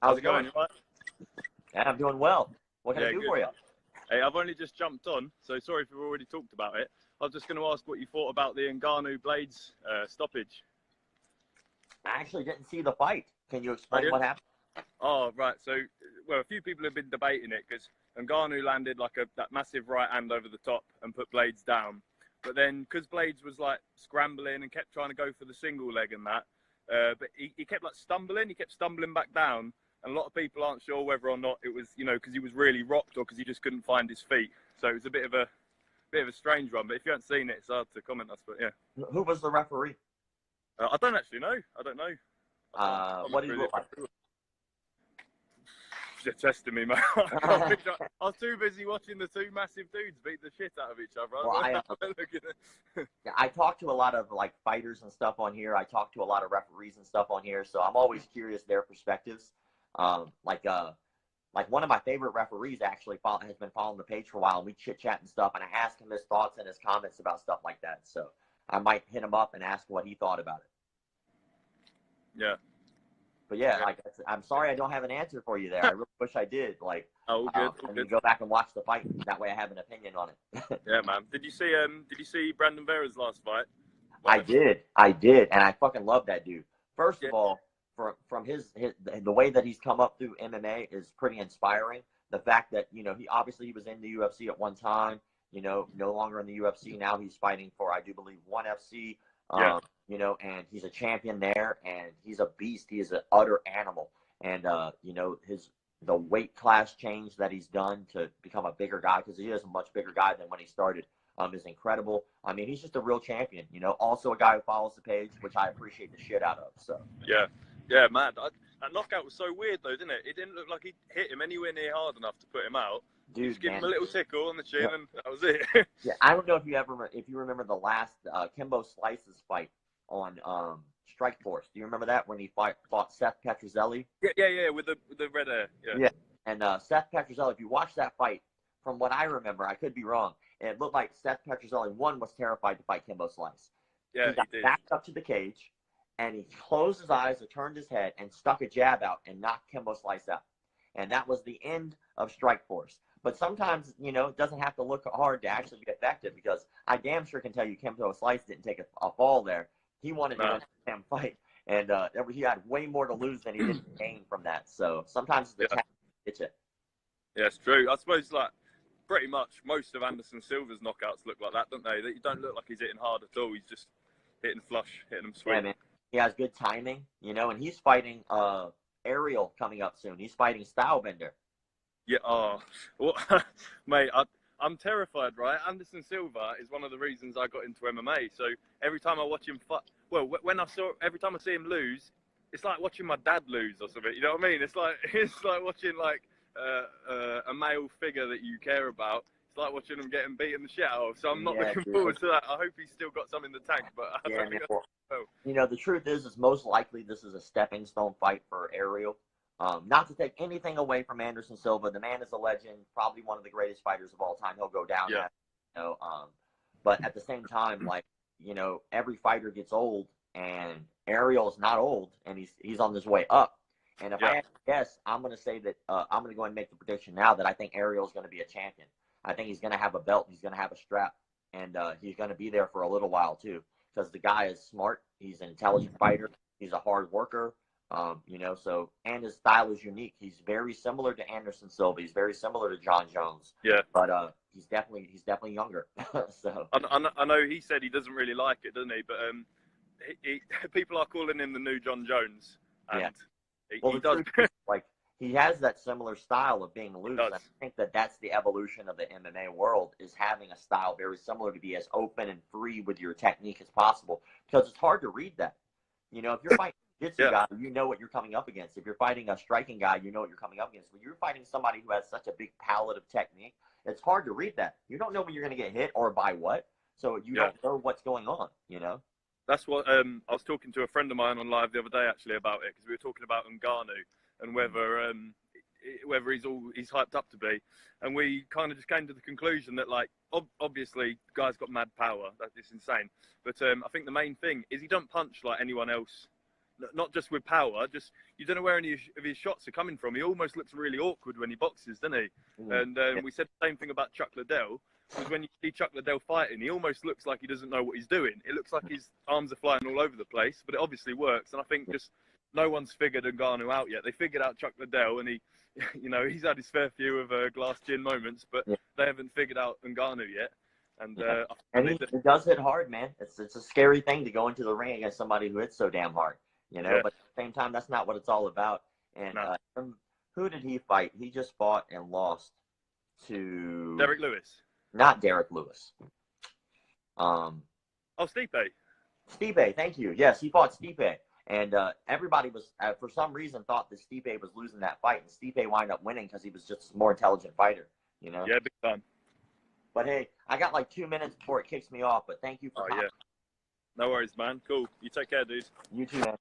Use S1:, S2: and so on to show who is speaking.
S1: How's it going? You all right?
S2: Yeah, I'm doing well. What can I
S1: Yeah,
S2: do
S1: good.
S2: for you?
S1: Hey, I've only just jumped on, so sorry if we've already talked about it. I was just going to ask what you thought about the Ngannou Blaydes stoppage.
S2: I actually didn't see the fight. Can you
S1: Oh,
S2: explain what happened?
S1: oh, right. So, well, a few people have been debating it because Ngannou landed like that massive right hand over the top and put Blaydes down. But then, because Blaydes was like scrambling and kept trying to go for the single leg and that, but he kept like stumbling. He kept stumbling back down. And a lot of people aren't sure whether or not it was, because he was really rocked or because he just couldn't find his feet. So it was a bit of a strange one. But if you haven't seen it, it's hard to comment. But yeah,
S2: Who was the referee?
S1: I don't actually know. I don't know.
S2: What did he look like?
S1: They're testing me, man. I was too busy watching the two massive dudes beat the shit out of each other.
S2: Well, I talk to a lot of like fighters and stuff on here. I talk to a lot of referees and stuff on here, so I'm always curious their perspectives. Like one of my favorite referees actually has been following the page for a while, and we chit chat and stuff, and I ask him his thoughts and his comments about stuff like that. So I might hit him up and ask what he thought about it.
S1: Yeah.
S2: But yeah, like I'm sorry I don't have an answer for you there. I really wish I did. Like,
S1: good.
S2: And go back and watch the fight. That way I have an opinion on it.
S1: Yeah, man. Did you see Brandon Vera's last fight?
S2: I did, and I fucking love that dude. First of all, from the way that he's come up through MMA is pretty inspiring. The fact that he was in the UFC at one time, no longer in the UFC now. He's fighting for, I do believe, ONE FC. And he's a champion there, and he's a beast. He is an utter animal, and the weight class change that he's done to become a bigger guy, because he is a much bigger guy than when he started, is incredible. I mean, he's just a real champion. Also a guy who follows the page, which I appreciate the shit out of. So
S1: yeah, man. That knockout was so weird though, didn't it? It didn't look like he hit him anywhere near hard enough to put him out.
S2: Dude,
S1: just give him a little tickle on the chin, and that was it.
S2: Yeah, I don't know if you remember the last Kimbo Slice's fight on Strikeforce. Do you remember that when he fought Seth Petrozelli?
S1: Yeah, with the red hair.
S2: Yeah. And Seth Petrozelli, if you watch that fight, from what I remember, I could be wrong, it looked like Seth Petrozelli, one, was terrified to fight Kimbo Slice.
S1: Yeah,
S2: he
S1: did.
S2: Backed up to the cage, and he closed his eyes, and turned his head, and stuck a jab out, and knocked Kimbo Slice out. And that was the end of Strikeforce. But sometimes, it doesn't have to look hard to actually be effective, because I damn sure can tell you Kimbo Slice didn't take a fall there. He wanted to damn fight, and he had way more to lose than he did to gain from that. So sometimes the tactic gets it.
S1: Yeah, it's true. I suppose pretty much most of Anderson Silva's knockouts look like that, don't they? That you don't look like he's hitting hard at all. He's just hitting flush, hitting them sweet.
S2: Yeah, man. He has good timing, and he's fighting Ariel coming up soon. He's fighting Stylebender.
S1: Yeah, well, mate, I'm terrified, right? Anderson Silva is one of the reasons I got into MMA. So every time I watch him fight, every time I see him lose, it's like watching my dad lose or something. You know what I mean? It's like watching a male figure that you care about. It's like watching him getting beaten the shit out of. So I'm not looking forward to that. I hope he's still got some in the tank, but I don't think
S2: the truth is most likely this is a stepping stone fight for Ariel. Not to take anything away from Anderson Silva. The man is a legend, probably one of the greatest fighters of all time. He'll go down.
S1: Yeah.
S2: But at the same time, every fighter gets old, and Ariel is not old, and he's on his way up. And if I had to guess, I'm going to say that I'm going to go ahead and make the prediction now that I think Ariel's going to be a champion. I think he's going to have a belt. He's going to have a strap, and he's going to be there for a little while too, because the guy is smart. He's an intelligent fighter. He's a hard worker. And his style is unique. He's very similar to Anderson Silva. He's very similar to John Jones.
S1: Yeah.
S2: But he's definitely younger. So
S1: I know he said he doesn't really like it, doesn't he? But people are calling him the new John Jones. And he does.
S2: He has that similar style of being loose. I think that's the evolution of the MMA world, is having a style very similar, to be as open and free with your technique as possible, because it's hard to read that. If you're fighting a jiu-jitsu guy, you know what you're coming up against. If you're fighting a striking guy, you know what you're coming up against. When you're fighting somebody who has such a big palette of technique, it's hard to read that. You don't know when you're going to get hit or by what, so you don't know what's going on,
S1: That's what I was talking to a friend of mine on live the other day actually about it, because we were talking about Ngannou and whether he's hyped up to be, and we kind of just came to the conclusion that obviously the guy's got mad power, that is insane, but I think the main thing is he don't punch like anyone else not just with power, just you don't know where any of his shots are coming from. He almost looks really awkward when he boxes, doesn't he? And we said the same thing about Chuck Liddell, because when you see Chuck Liddell fighting, he almost looks like he doesn't know what he's doing. It looks like his arms are flying all over the place, but it obviously works. And I think just no one's figured Ngannou out yet. They figured out Chuck Liddell, and he, you know, he's had his fair few of glass chin moments, but they haven't figured out Ngannou yet. And
S2: he does hit hard, man. It's a scary thing to go into the ring against somebody who hits so damn hard, you know. But at the same time, that's not what it's all about. And who did he fight? He just fought and lost to
S1: Derek Lewis.
S2: Not Derek Lewis.
S1: Stipe.
S2: Stipe, thank you. Yes, he fought Stipe. And everybody was, for some reason, thought that Stipe was losing that fight. And Stipe wound up winning because he was just a more intelligent fighter, you know?
S1: Yeah, big time.
S2: But, hey, I got like 2 minutes before it kicks me off. But thank you for
S1: No worries, man. Cool. You take care, dude.
S2: You too, man.